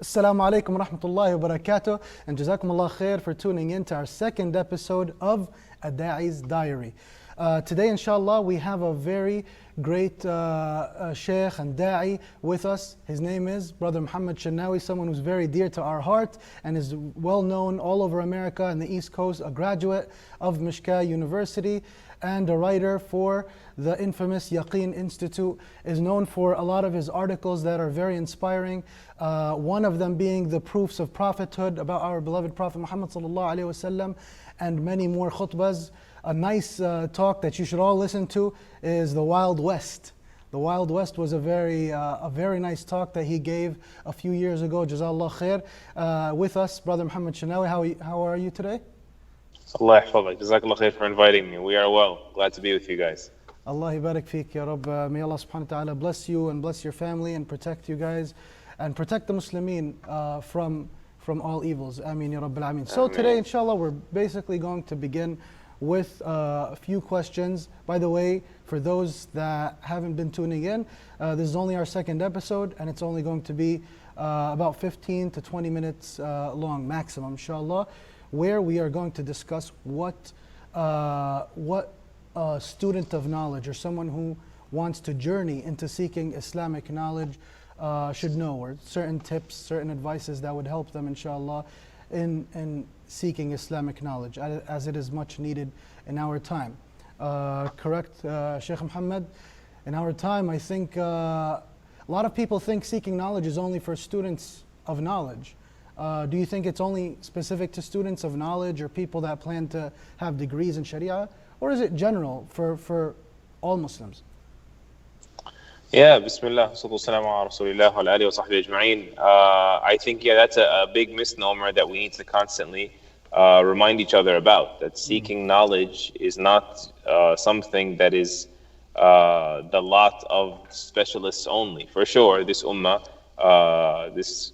Assalamu alaikum wa rahmatullahi wa barakatuh, and jazakumullah khair for tuning in to our second episode of A Da'i's Diary. Today, inshallah, we have a very great Sheikh and Da'i with us. His name is Brother Mohammed Shinawy, someone who's very dear to our heart and is well known all over America and the East Coast, a graduate of Mishka University and a writer for the infamous Yaqeen Institute, is known for a lot of his articles that are very inspiring. One of them being the proofs of prophethood about our beloved Prophet Mohammed sallallahu alaihi wasallam, and many more khutbahs. A nice talk that you should all listen to is The Wild West. The Wild West was a very nice talk that he gave a few years ago. Jazallah khair. With us, Brother Mohammed Shinawy, how are you today? Allah yahfazak. Jazakallah khair for inviting me. We are well. Glad to be with you guys. Allah barak feek, Ya Rabb. May Allah subhanahu wa ta'ala bless you and bless your family and protect you guys and protect the Muslimin from all evils. Ameen, Ya Rabbil Alameen. So today, inshallah, we're basically going to begin with a few questions. By the way, for those that haven't been tuning in, this is only our second episode and it's only going to be about 15 to 20 minutes long maximum, inshallah, where we are going to discuss what a student of knowledge or someone who wants to journey into seeking Islamic knowledge should know, or certain tips, certain advices that would help them, inshallah, in seeking Islamic knowledge, as it is much needed in our time. Correct, Sheikh Mohammed? In our time, I think a lot of people think seeking knowledge is only for students of knowledge. Do you think it's only specific to students of knowledge or people that plan to have degrees in Sharia? Or is it general for all Muslims? Yeah, Bismillah, sallallahu ala rasulillah wa alihi wa sahbihi ajma'in. I think, that's a big misnomer that we need to constantly remind each other about, that seeking knowledge is not something that is the lot of specialists only. For sure, this ummah, this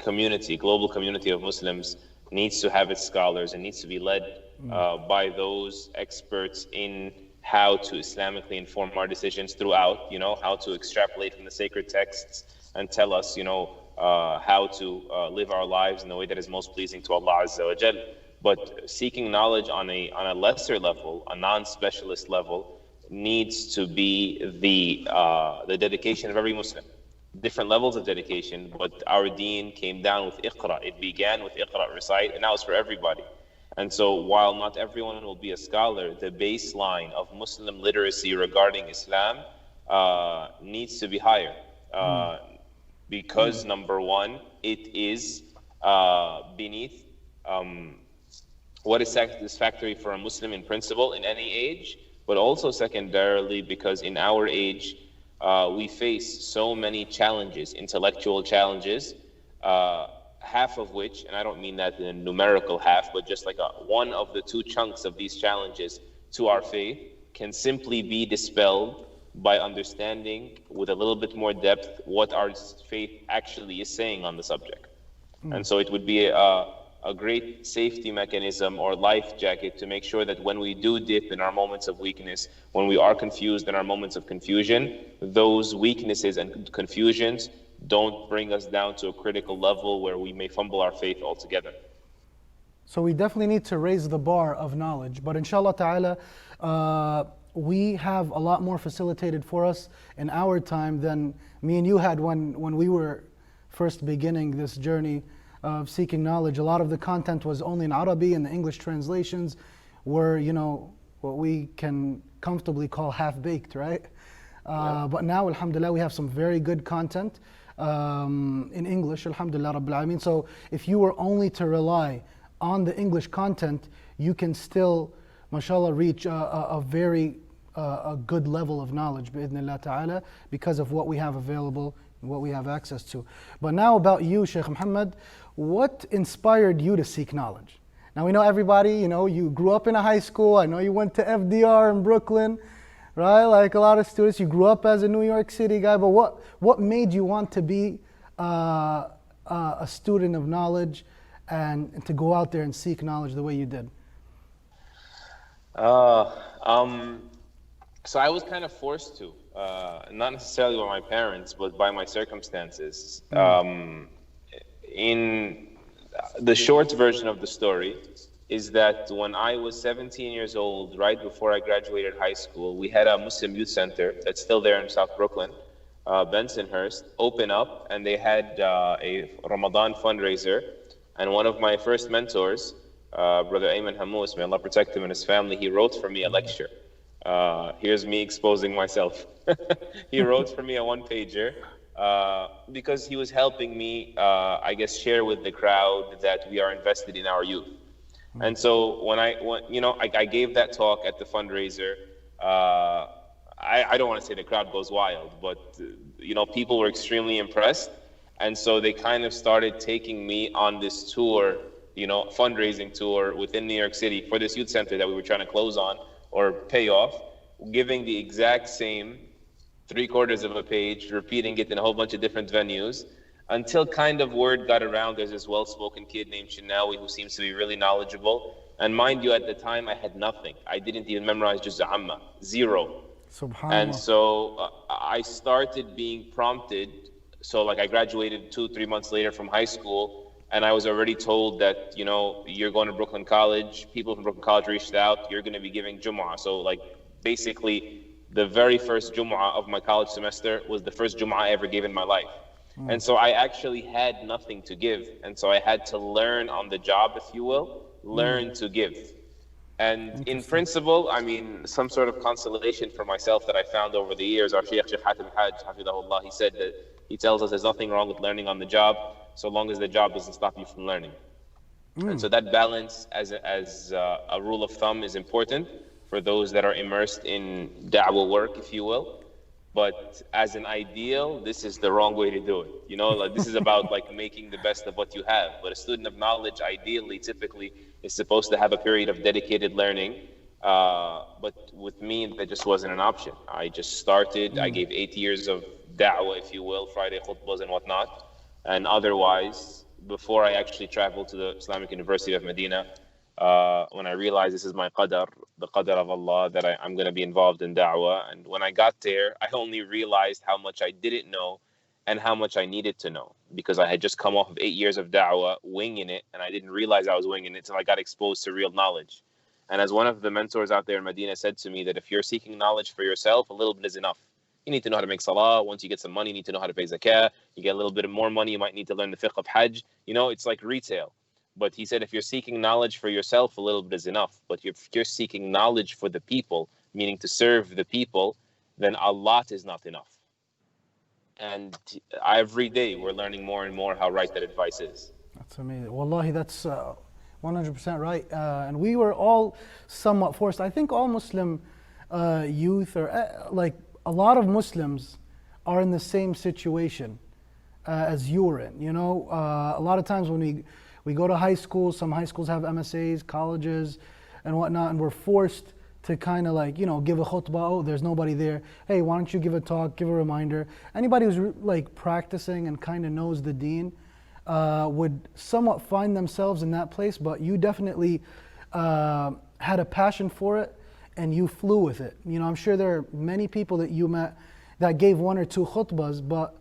community, global community of Muslims needs to have its scholars and needs to be led by those experts in how to Islamically inform our decisions throughout, how to extrapolate from the sacred texts and tell us, how to live our lives in the way that is most pleasing to Allah Azza wa Jal. But seeking knowledge on a lesser level, a non-specialist level, needs to be the dedication of every Muslim. Different levels of dedication, but our deen came down with Iqra. It began with Iqra, recite, and now it's for everybody. And so while not everyone will be a scholar, the baseline of Muslim literacy regarding Islam needs to be higher. Because number one, it is beneath what is satisfactory for a Muslim in principle in any age, but also secondarily because in our age, we face so many challenges, intellectual challenges, half of which, and I don't mean that in a numerical half, but just like one of the two chunks of these challenges to our faith can simply be dispelled by understanding with a little bit more depth what our faith actually is saying on the subject. And so it would be a great safety mechanism or life jacket to make sure that when we do dip in our moments of weakness, when we are confused in our moments of confusion, those weaknesses and confusions don't bring us down to a critical level where we may fumble our faith altogether. So we definitely need to raise the bar of knowledge, but inshallah ta'ala, we have a lot more facilitated for us in our time than me and you had when we were first beginning this journey of seeking knowledge. A lot of the content was only in Arabic, and the English translations were, what we can comfortably call half-baked, right? But now, alhamdulillah, we have some very good content in English, alhamdulillah Rabbil Alameen. So if you were only to rely on the English content, you can still, mashallah, reach a very good level of knowledge, bi'idhnillah ta'ala, because of what we have available and what we have access to. But now about you, Sheikh Mohammed, what inspired you to seek knowledge? Now we know everybody, you grew up in a high school. I know you went to FDR in Brooklyn, right? Like a lot of students, you grew up as a New York City guy, but what made you want to be a student of knowledge and to go out there and seek knowledge the way you did? So I was kind of forced to, not necessarily by my parents, but by my circumstances. in the short version of the story is that when I was 17 years old, right before I graduated high school, we had a Muslim youth center that's still there in South Brooklyn, Bensonhurst, open up, and they had a Ramadan fundraiser. And one of my first mentors, Brother Ayman Hamous, may Allah protect him and his family, he wrote for me a lecture. Here's me exposing myself. He wrote for me a one-pager because he was helping me, I guess, share with the crowd that we are invested in our youth. And so when I gave that talk at the fundraiser, I don't want to say the crowd goes wild, but people were extremely impressed. And so they kind of started taking me on this tour, fundraising tour within New York City for this youth center that we were trying to close on or pay off, giving the exact same 3/4 of a page, repeating it in a whole bunch of different venues, until kind of word got around. There's this well-spoken kid named Shinawy who seems to be really knowledgeable. And mind you, at the time I had nothing. I didn't even memorize Juz Amma, zero. Subhanallah. And so I started being prompted. So like I graduated 2-3 months later from high school, and I was already told that, you're going to Brooklyn College. People from Brooklyn College reached out. You're going to be giving Jumu'ah. So like basically the very first Jumu'ah of my college semester was the first Jumu'ah I ever gave in my life. And so I actually had nothing to give. And so I had to learn on the job, if you will, learn to give. And in principle, I mean, some sort of consolation for myself that I found over the years, our Sheikh Hatim Hajj, Hafidahullah, he said that he tells us there's nothing wrong with learning on the job, so long as the job doesn't stop you from learning. And so that balance as a rule of thumb is important for those that are immersed in da'wah work, if you will. But as an ideal, this is the wrong way to do it. Like this is about like making the best of what you have. But a student of knowledge, ideally, typically, is supposed to have a period of dedicated learning. But with me, that just wasn't an option. I just started. I gave 8 years of da'wah, if you will, Friday khutbahs and whatnot. And otherwise, before I actually traveled to the Islamic University of Medina, when I realized this is my qadar, the qadar of Allah, that I'm going to be involved in da'wah. And when I got there, I only realized how much I didn't know and how much I needed to know, because I had just come off of 8 years of da'wah, winging it, and I didn't realize I was winging it until I got exposed to real knowledge. And as one of the mentors out there in Medina said to me, that if you're seeking knowledge for yourself, a little bit is enough. You need to know how to make salah. Once you get some money, you need to know how to pay zakah. You get a little bit of more money, you might need to learn the fiqh of hajj. It's like retail. But he said, if you're seeking knowledge for yourself, a little bit is enough. But if you're seeking knowledge for the people, meaning to serve the people, then a lot is not enough. And every day we're learning more and more how right that advice is. That's amazing. Wallahi, that's 100% right. And we were all somewhat forced. I think all Muslim youth, or like a lot of Muslims, are in the same situation as you were in. A lot of times when we go to high school, some high schools have MSAs, colleges, and whatnot, and we're forced to kind of like, give a khutbah. Oh, there's nobody there. Hey, why don't you give a talk, give a reminder? Anybody who's like practicing and kind of knows the deen would somewhat find themselves in that place, but you definitely had a passion for it and you flew with it. I'm sure there are many people that you met that gave 1 or 2 khutbahs, but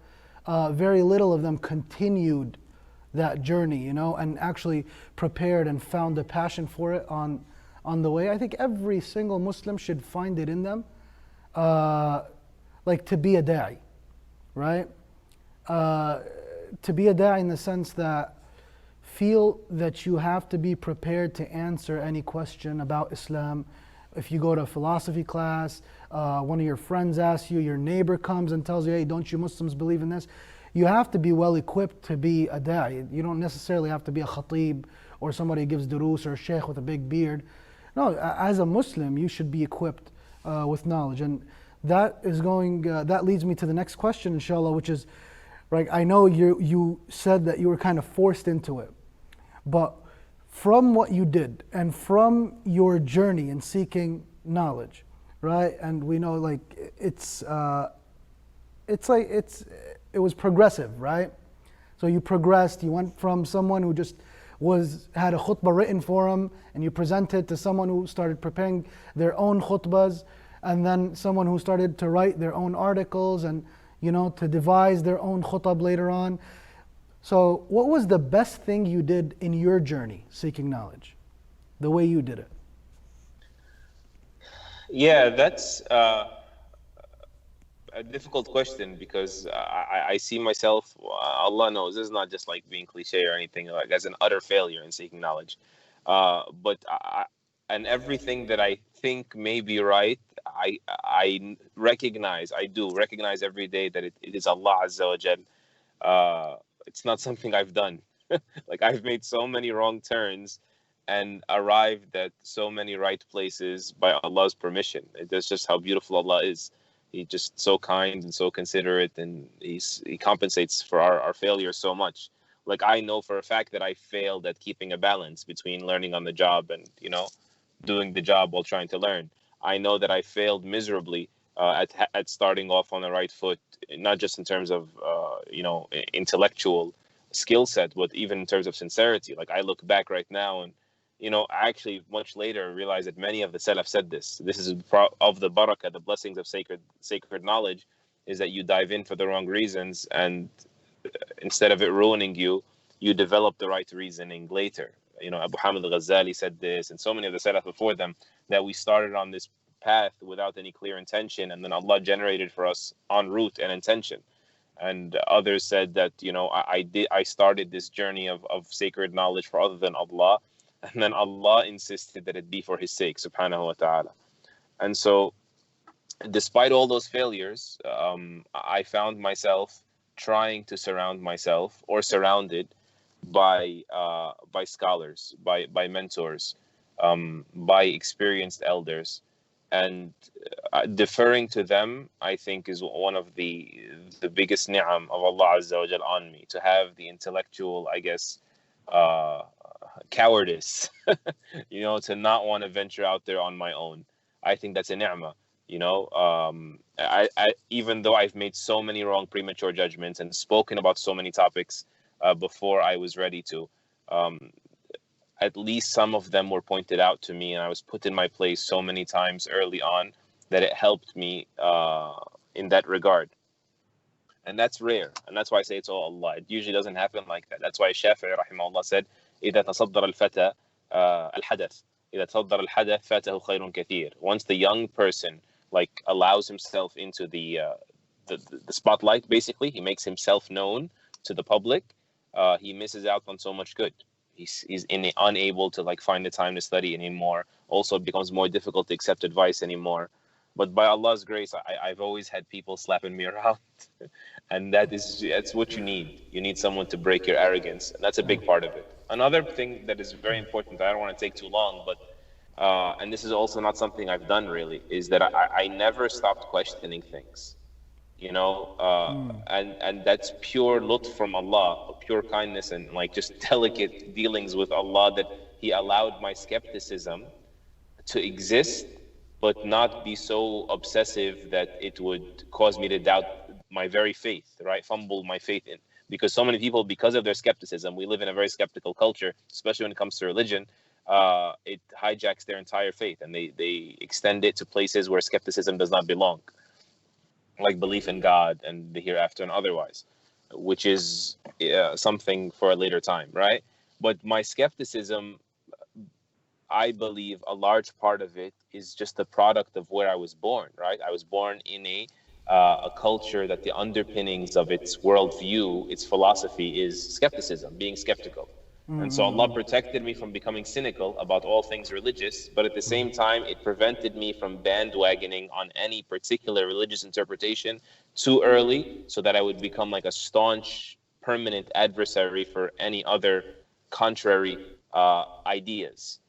very little of them continued that journey, and actually prepared and found a passion for it on the way. I think every single Muslim should find it in them, like to be a da'i, right? To be a da'i in the sense that feel that you have to be prepared to answer any question about Islam. If you go to a philosophy class, one of your friends asks you, your neighbor comes and tells you, hey, don't you Muslims believe in this? You have to be well equipped to be a da'i. You don't necessarily have to be a khatib or somebody who gives durus or a sheikh with a big beard. No, as a Muslim, you should be equipped with knowledge. And that leads me to the next question, inshallah, which is, right, I know you said that you were kind of forced into it, but from what you did and from your journey in seeking knowledge, right? And we know like it was progressive, right? So you progressed, you went from someone who just had a khutbah written for him, and you presented to someone who started preparing their own khutbahs, and then someone who started to write their own articles and to devise their own khutab later on. So, what was the best thing you did in your journey seeking knowledge? The way you did it. Yeah, that's a difficult question because I see myself, Allah knows, this is not just like being cliche or anything, like as an utter failure in seeking knowledge. And everything that I think may be right, I do recognize every day that it is Allah Azza wa Jal. It's not something I've done. Like I've made so many wrong turns and arrived at so many right places by Allah's permission. That's just how beautiful Allah is. He's just so kind and so considerate, and he compensates for our failures so much. Like I know for a fact that I failed at keeping a balance between learning on the job and doing the job while trying to learn. I know that I failed miserably at starting off on the right foot, not just in terms of intellectual skill set, but even in terms of sincerity. Like I look back right now and I actually much later realized that many of the Salaf said this. This is of the barakah, the blessings of sacred knowledge, is that you dive in for the wrong reasons, and instead of it ruining you, you develop the right reasoning later. Abu Hamid al-Ghazali said this, and so many of the Salaf before them, that we started on this path without any clear intention, and then Allah generated for us en route an intention. And others said that I started this journey of sacred knowledge for other than Allah, and then Allah insisted that it be for His sake, subhanahu wa ta'ala. And so, despite all those failures, I found myself trying to surround myself or surrounded by scholars, by mentors, by experienced elders, and deferring to them, I think, is one of the biggest ni'am of Allah Azza wa Jal on me, to have the intellectual, I guess, cowardice, to not want to venture out there on my own. I think that's a ni'mah. I even though I've made so many wrong premature judgments and spoken about so many topics before I was ready to, at least some of them were pointed out to me, and I was put in my place so many times early on that it helped me in that regard. And that's rare, and that's why I say it's all Allah. It usually doesn't happen like that. That's why Shafi'i rahimahullah said, إذا تصدر الفتى الحدث إذا تصدر الحدث فاته خير كثير. Once the young person allows himself into the spotlight, basically, he makes himself known to the public, he misses out on so much good. He's unable to find the time to study anymore. Also, it becomes more difficult to accept advice anymore. But by Allah's grace, I've always had people slapping me around, and that's what you need. You need someone to break your arrogance, and that's a big part of it. Another thing that is very important, I don't want to take too long, but and this is also not something I've done really, is that I never stopped questioning things. And that's pure lutf from Allah, pure kindness, and just delicate dealings with Allah, that He allowed my skepticism to exist, but not be so obsessive that it would cause me to doubt my very faith, right? Fumble my faith in. Because so many people, because of their skepticism, we live in a very skeptical culture, especially when it comes to religion, it hijacks their entire faith, and they extend it to places where skepticism does not belong, like belief in God and the hereafter and otherwise, which is something for a later time, right? But my skepticism, I believe a large part of it is just the product of where I was born, right? I was born in a culture that the underpinnings of its worldview, its philosophy, is skepticism, being skeptical. And so Allah protected me from becoming cynical about all things religious, but at the same time, it prevented me from bandwagoning on any particular religious interpretation too early, so that I would become like a staunch, permanent adversary for any other contrary ideas.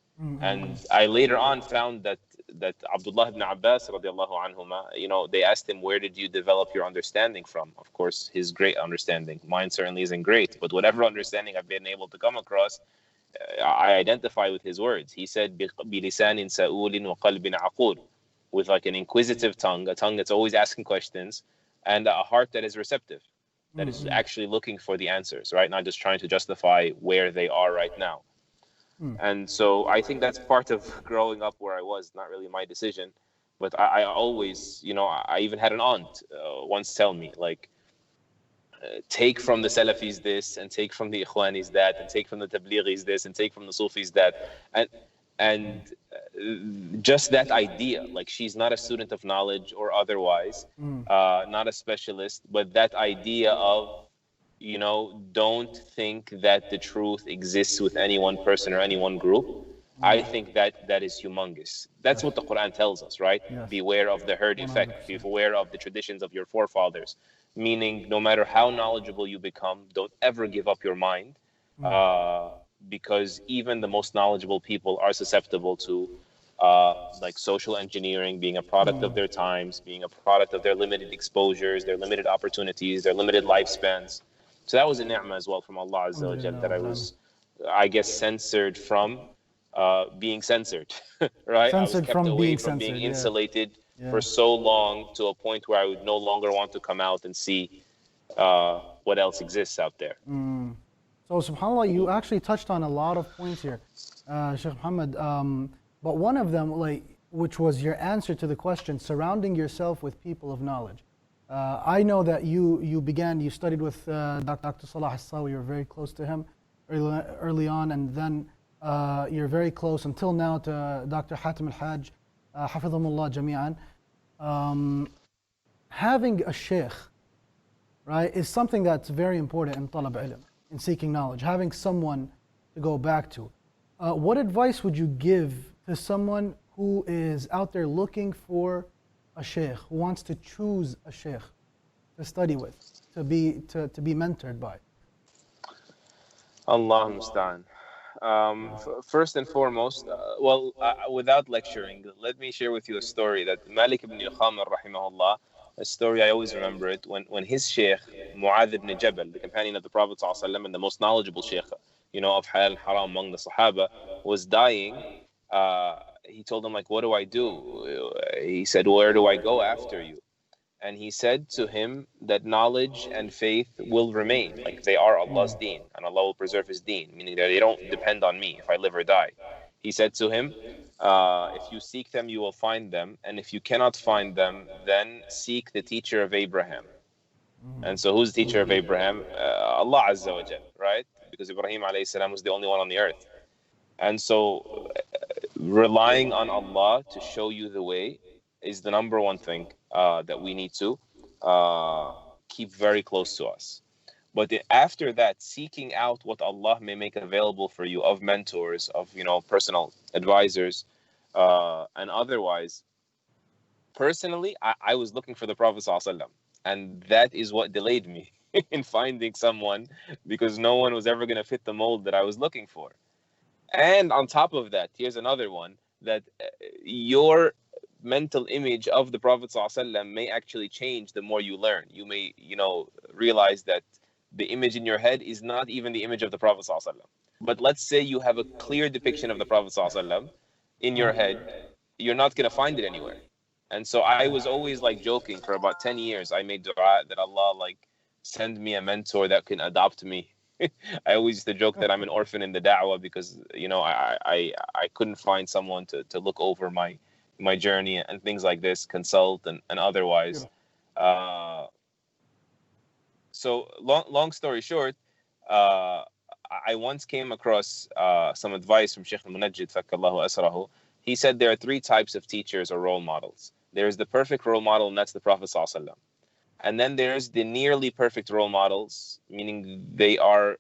And I later on found that Abdullah ibn Abbas radiallahu anhuma, they asked him, where did you develop your understanding from? Of course, his great understanding. Mine certainly isn't great, but whatever understanding I've been able to come across, I identify with his words. He said, بِلِسَانٍ سَؤُولٍ وَقَلْبٍ عَقُولٍ, with an inquisitive tongue, a tongue that's always asking questions, and a heart that is receptive, that is actually looking for the answers, right? Not just trying to justify where they are right now. And so I think that's part of growing up where I was, not really my decision. But I always, I even had an aunt once tell me, take from the Salafis this, and take from the Ikhwanis that, and take from the Tablighis this, and take from the Sufis that, and just that idea, like she's not a student of knowledge or otherwise, not a specialist, but that idea of, you know, don't think that the truth exists with any one person or any one group. I think that is humongous. That's what the Quran tells us, right? Yes. Beware of the herd effect. Beware of the traditions of your forefathers. Meaning, no matter how knowledgeable you become, don't ever give up your mind, because even the most knowledgeable people are susceptible to like social engineering, being a product of their times, being a product of their limited exposures, their limited opportunities, their limited lifespans. So that was a ni'mah as well from Allah Azza wa Jal, that I was, I guess, censored from being censored, right? I was Censored kept from away being from being censored, yeah. insulated Yeah. for so long, to a point where I would no longer want to come out and see what else exists out there. So subhanAllah, you actually touched on a lot of points here, Sheikh Mohammed. But one of them, like, which was your answer to the question, surrounding yourself with people of knowledge. I know that you studied with Dr. Salah As-Sawi. You're very close to him early on, and then you're very close until now to Dr. Hatim Al-Hajj, Hafidhumullah Jami'an. Having a Shaykh, right, is something that's very important in talab ilm, in seeking knowledge. Having someone to go back to. What advice would you give to someone who is out there looking for a Shaykh, who wants to choose a Shaykh to study with, to be mentored by? Allah musta'an. First and foremost, without lecturing, let me share with you a story that Malik ibn Khamr, rahimahullah, a story I always remember it, when his Sheikh, Mu'adh ibn Jabal, the companion of the Prophet ﷺ and the most knowledgeable Sheikh, you know, of halal and haram among the Sahaba, was dying. He told him, like, what do I do? He said, where do I go after you? And he said to him that knowledge and faith will remain, like they are Allah's deen, and Allah will preserve His deen, meaning that they don't depend on me if I live or die. He said to him, if you seek them, you will find them, and if you cannot find them, then seek the teacher of Abraham. And so who's the teacher of Abraham? Allah Azza wa Jal, right? Because Ibrahim alayhi salam was the only one on the earth. And so relying on Allah to show you the way is the number one thing that we need to keep very close to us. But after that, seeking out what Allah may make available for you of mentors, of, you know, personal advisors, and otherwise. Personally, I was looking for the Prophet ﷺ, and that is what delayed me in finding someone, because no one was ever going to fit the mold that I was looking for. And on top of that, here's another one, that your mental image of the Prophet ﷺ may actually change the more you learn. You may, you know, realize that the image in your head is not even the image of the Prophet ﷺ. But let's say you have a clear depiction of the Prophet ﷺ in your head, you're not going to find it anywhere. And so I was always like joking for about 10 years. I made dua that Allah like send me a mentor that can adopt me. I always used to joke that I'm an orphan in the da'wah, because, you know, I couldn't find someone to look over my journey and things like this, consult and otherwise. So long story short, I once came across some advice from Sheikh al-Munajjid, Fakkallahu Asrahu. He said there are 3 types of teachers or role models. There's the perfect role model, and that's the Prophet ﷺ. And then there's the nearly perfect role models, meaning they are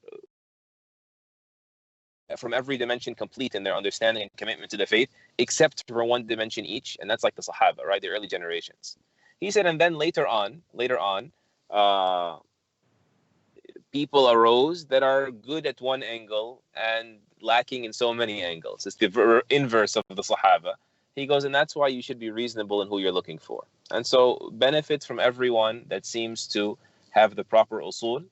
from every dimension complete in their understanding and commitment to the faith, except for one dimension each, and that's like the Sahaba, right? The early generations. He said, and then later on, people arose that are good at one angle and lacking in so many angles. It's the inverse of the Sahaba. He goes, and that's why you should be reasonable in who you're looking for. And so benefits from everyone that seems to have the proper usul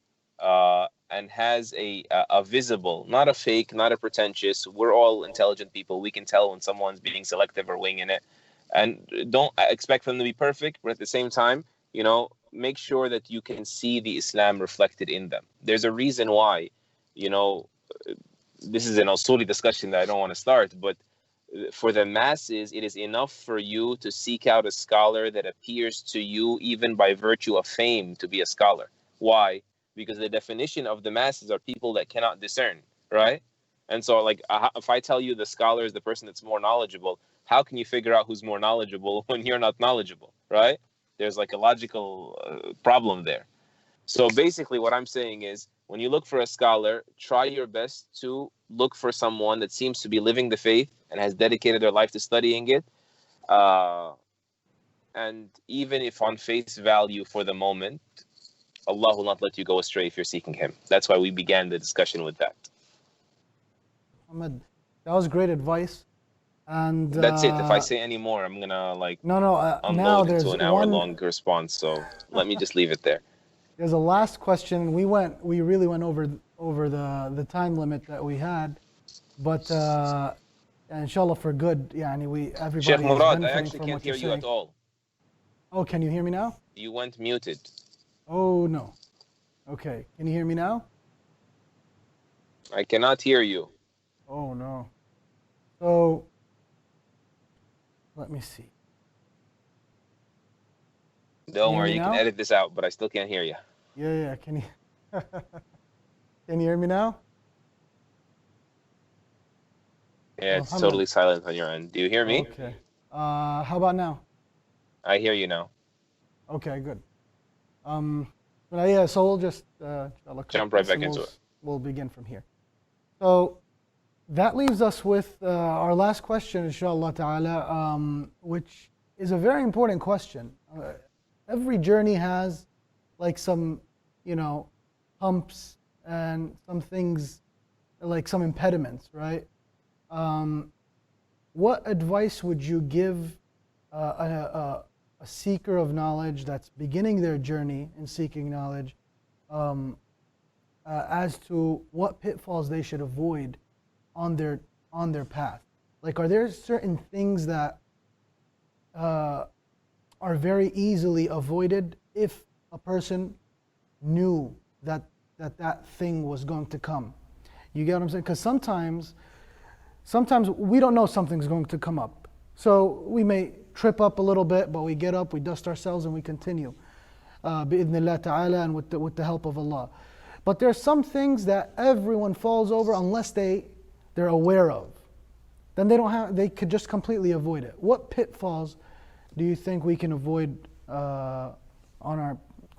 and has a visible, not a fake, not a pretentious. We're all intelligent people. We can tell when someone's being selective or winging it. And don't expect them to be perfect, but at the same time, you know, make sure that you can see the Islam reflected in them. There's a reason why, you know, this is an usuli discussion that I don't want to start, but for the masses, it is enough for you to seek out a scholar that appears to you, even by virtue of fame, to be a scholar. Why? because the definition of the masses are people that cannot discern, right? And so, like, if I tell you the scholar is the person that's more knowledgeable, how can you figure out who's more knowledgeable when you're not knowledgeable, right? There's like a logical problem there. So basically, what I'm saying is, when you look for a scholar, try your best to look for someone that seems to be living the faith and has dedicated their life to studying it. And even if on face value for the moment, Allah will not let you go astray if you're seeking Him. That's why we began the discussion with that. Mohammed, that was great advice. And that's it. If I say any more, I'm gonna now unload there's into an hour-long response. So let me just leave it there. There's a last question. We really went over the time limit that we had, but inshallah for good. Everybody Sheikh is Morad, I benefiting actually from can't what hear you're you at saying. all. Oh, can you hear me now? You went muted. Oh no. Okay, can you hear me now? I cannot hear you. Oh no. So let me see. Don't worry, you can edit this out, but I still can't hear you. Yeah. Can you can you hear me now? Yeah, it's totally silent on your end. Do you hear me? Okay. How about now? I hear you now. Okay, good. So we'll just jump right back into it. We'll begin from here. So that leaves us with our last question, inshallah ta'ala, which is a very important question. Every journey has like some, humps and some things, like some impediments, right? What advice would you give a seeker of knowledge that's beginning their journey in seeking knowledge as to what pitfalls they should avoid on their path? Like, are there certain things that are very easily avoided if a person knew that thing was going to come? You get what I'm saying? Because sometimes we don't know something's going to come up. So we may trip up a little bit, but we get up, we dust ourselves, and we continue. Bi'idhnillah ta'ala, and with the help of Allah. But there's some things that everyone falls over unless they're aware of. Then they could just completely avoid it. What pitfalls do you think we can avoid on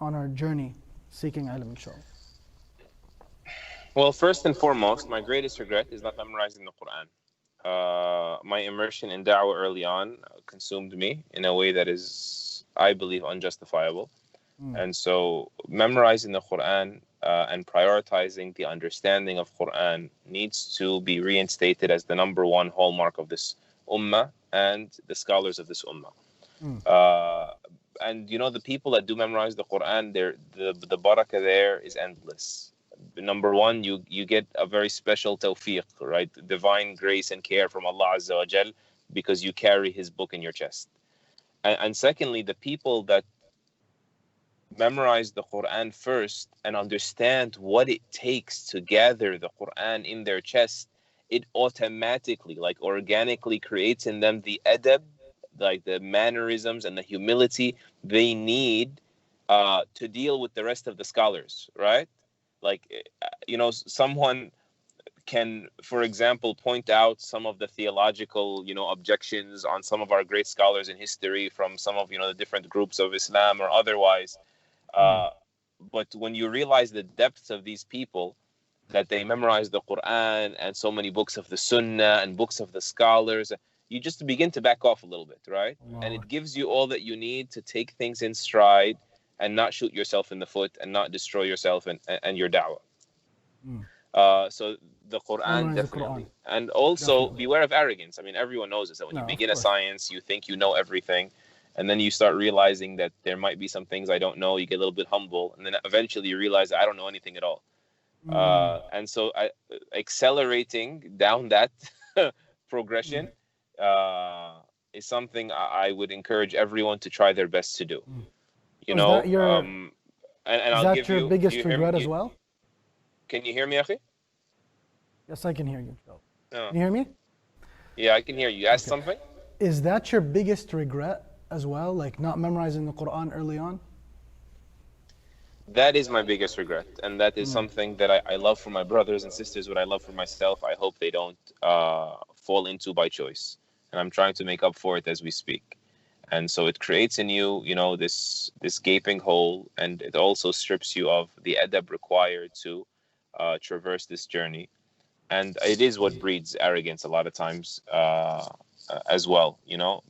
our journey seeking ilm, inshallah? Well, first and foremost, my greatest regret is not memorizing the Quran. My immersion in da'wah early on consumed me in a way that is, I believe, unjustifiable. And so memorizing the Quran and prioritizing the understanding of Quran needs to be reinstated as the number one hallmark of this ummah and the scholars of this ummah. And the people that do memorize the Quran, the barakah there is endless. Number one, you get a very special tawfiq, right? Divine grace and care from Allah Azza wa Jal, because you carry His book in your chest. And secondly, the people that memorize the Quran first and understand what it takes to gather the Quran in their chest, it automatically, like organically, creates in them the adab, like the mannerisms and the humility they need to deal with the rest of the scholars, right? Like, someone can, for example, point out some of the theological, objections on some of our great scholars in history from some of, the different groups of Islam or otherwise. But when you realize the depths of these people, that they memorize the Quran and so many books of the Sunnah and books of the scholars, you just begin to back off a little bit, right? Wow. And it gives you all that you need to take things in stride and not shoot yourself in the foot and not destroy yourself and your da'wah. So the Quran, definitely. The Quran. And also beware of arrogance. I mean, everyone knows this, that when you begin a science, you think you know everything. And then you start realizing that there might be some things I don't know. You get a little bit humble. And then eventually you realize that I don't know anything at all. And so accelerating down that progression is something I would encourage everyone to try their best to do. Is that your biggest regret as well? Can you hear me, Akhi? Yes, I can hear you. Can you hear me? Yeah, I can hear you. You asked something? Is that your biggest regret as well, like not memorizing the Quran early on? That is my biggest regret, and that is something that I love for my brothers and sisters. What I love for myself, I hope they don't fall into by choice, and I'm trying to make up for it as we speak. And so it creates in you, this gaping hole, and it also strips you of the adab required to traverse this journey. And it is what breeds arrogance a lot of times, as well,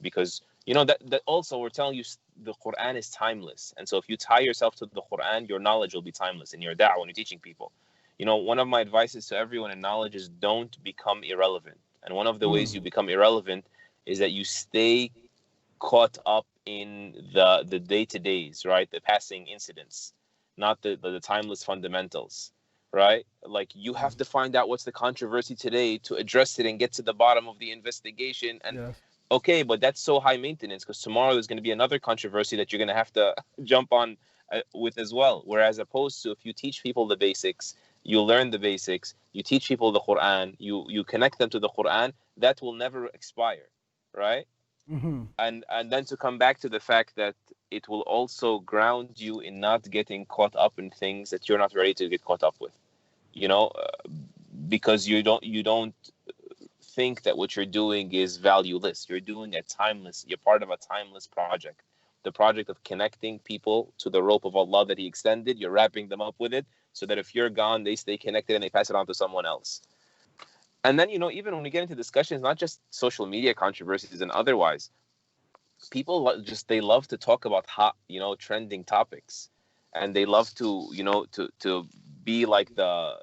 because that also we're telling you the Quran is timeless. And so if you tie yourself to the Quran, your knowledge will be timeless in your da'wah when you're teaching people. One of my advices to everyone in knowledge is don't become irrelevant. And one of the ways you become irrelevant is that you stay caught up in the day-to-days, right? The passing incidents, not the timeless fundamentals, right? Like, you have to find out what's the controversy today to address it and get to the bottom of the investigation. And Yes. okay, but that's so high maintenance, because tomorrow there's going to be another controversy that you're going to have to jump on with as well. Whereas opposed to, if you teach people the basics, you learn the basics, you teach people the Quran, you connect them to the Quran, that will never expire, right? Mm-hmm. And then to come back to the fact that it will also ground you in not getting caught up in things that you're not ready to get caught up with, you know uh, because you don't think that what you're doing is valueless. You're part of a timeless project, the project of connecting people to the rope of Allah that He extended. You're wrapping them up with it, so that if you're gone, they stay connected and they pass it on to someone else. And then, even when we get into discussions, not just social media controversies and otherwise, people they love to talk about hot, trending topics, and they love to, to be like the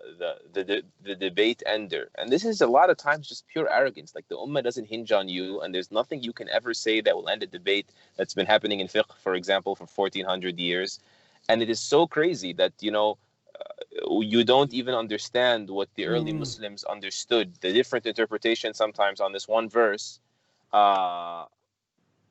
debate ender. And this is a lot of times just pure arrogance. Like, the ummah doesn't hinge on you, and there's nothing you can ever say that will end a debate that's been happening in fiqh, for example, for 1400 years. And it is so crazy that, you don't even understand what the early Muslims understood, the different interpretations sometimes on this one verse. uh,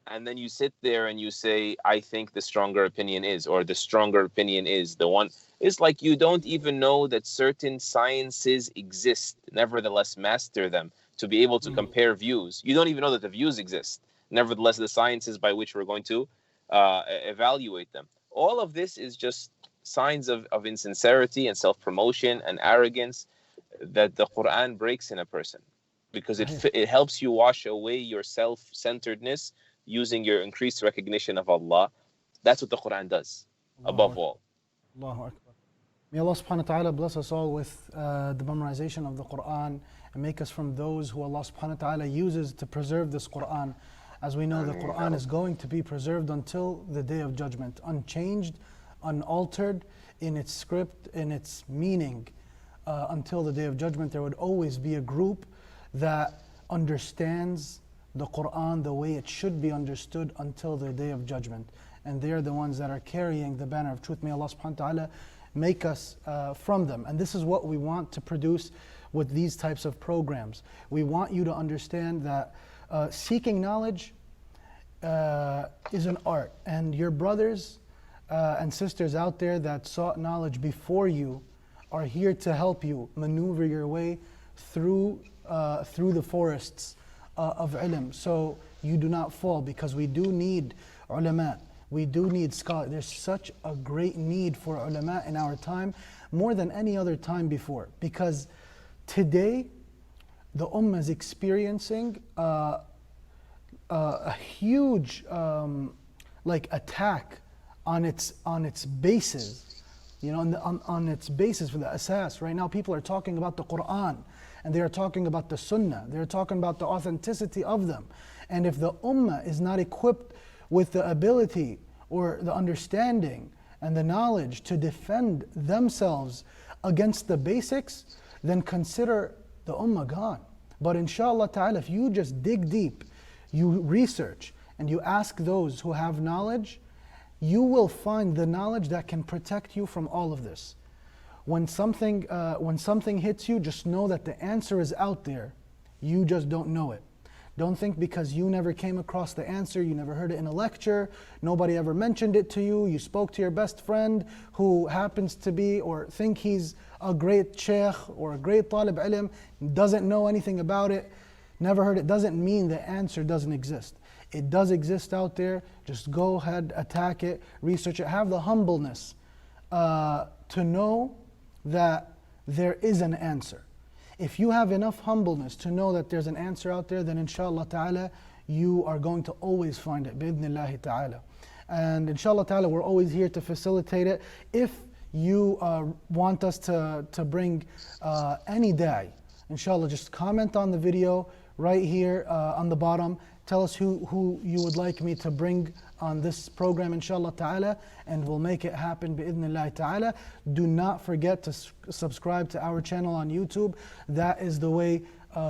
and then you sit there and you say, I think the stronger opinion is, or the stronger opinion is the one. It's like you don't even know that certain sciences exist, nevertheless master them to be able to compare views. You don't even know that the views exist, nevertheless the sciences by which we're going to evaluate them. All of this is just signs of insincerity and self-promotion and arrogance that the Quran breaks in a person, because it helps you wash away your self-centeredness using your increased recognition of Allah. That's what the Quran does, Allahu above all. Allahu Akbar. May Allah subhanahu wa ta'ala bless us all with the memorization of the Quran and make us from those who Allah subhanahu wa ta'ala uses to preserve this Quran. As we know, the Quran is going to be preserved until the Day of Judgment, unchanged, unaltered in its script, in its meaning. Until the Day of Judgment, there would always be a group that understands the Quran the way it should be understood until the Day of Judgment. And they're the ones that are carrying the banner of truth. May Allah subhanahu wa ta'ala make us from them. And this is what we want to produce with these types of programs. We want you to understand that seeking knowledge is an art. And your brothers and sisters out there that sought knowledge before you are here to help you maneuver your way through the forests of ilm, so you do not fall, because we do need ulama, we do need scholars. There's such a great need for ulama in our time, more than any other time before, because today the ummah is experiencing a huge attack on its bases, on its basis for the asas. Right now people are talking about the Quran, and they are talking about the Sunnah. They're talking about the authenticity of them. And if the Ummah is not equipped with the ability or the understanding and the knowledge to defend themselves against the basics, then consider the Ummah gone. But inshallah ta'ala, if you just dig deep, you research, and you ask those who have knowledge, you will find the knowledge that can protect you from all of this. When something hits you, just know that the answer is out there. You just don't know it. Don't think because you never came across the answer, you never heard it in a lecture, nobody ever mentioned it to you, you spoke to your best friend who happens to be or think he's a great Sheikh or a great talib ilm, doesn't know anything about it, never heard it, doesn't mean the answer doesn't exist. It does exist out there. Just go ahead, attack it, research it, have the humbleness to know that there is an answer. If you have enough humbleness to know that there's an answer out there, then inshallah ta'ala, you are going to always find it, bi'idhnillahi ta'ala. And inshallah ta'ala, we're always here to facilitate it. If you want us to bring any da'i, inshallah, just comment on the video right here on the bottom. Tell us who you would like me to bring on this program, inshallah ta'ala, and we'll make it happen bi'idhnillahi ta'ala. Do not forget to subscribe to our channel on YouTube. That is the way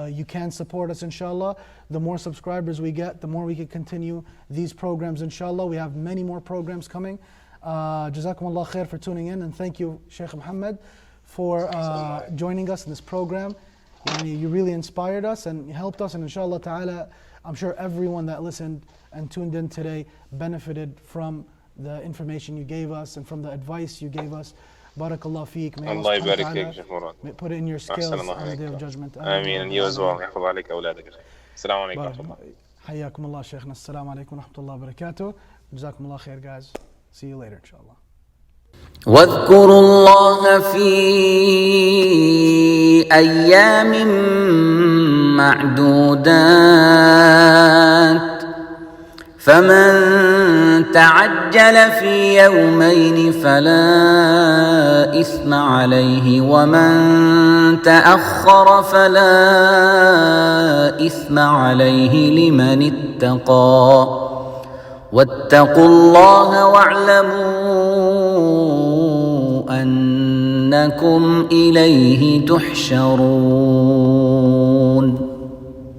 you can support us, inshallah. The more subscribers we get, the more we can continue these programs, inshallah. We have many more programs coming. Jazakumullah khair for tuning in, and thank you, Sheikh Mohammed, for joining us in this program. You really inspired us and helped us, and inshallah ta'ala, I'm sure everyone that listened and tuned in today benefited from the information you gave us and from the advice you gave us. Barakallah feek. May Allah put it in your scales on the day of judgment. Ameen. And you as well. يحفظ عليك أولادك. السلام عليكم ورحمة الله. حياكم الله شيخنا. السلام عليكم ورحمة الله وبركاته. جزاكم الله خير guys. See you later inshallah. واذكروا الله في أيام معدودات فمن تعجل في يومين فلا إثم عليه ومن تأخر فلا إثم عليه لمن اتقى واتقوا الله واعلموا أنكم إليه تحشرون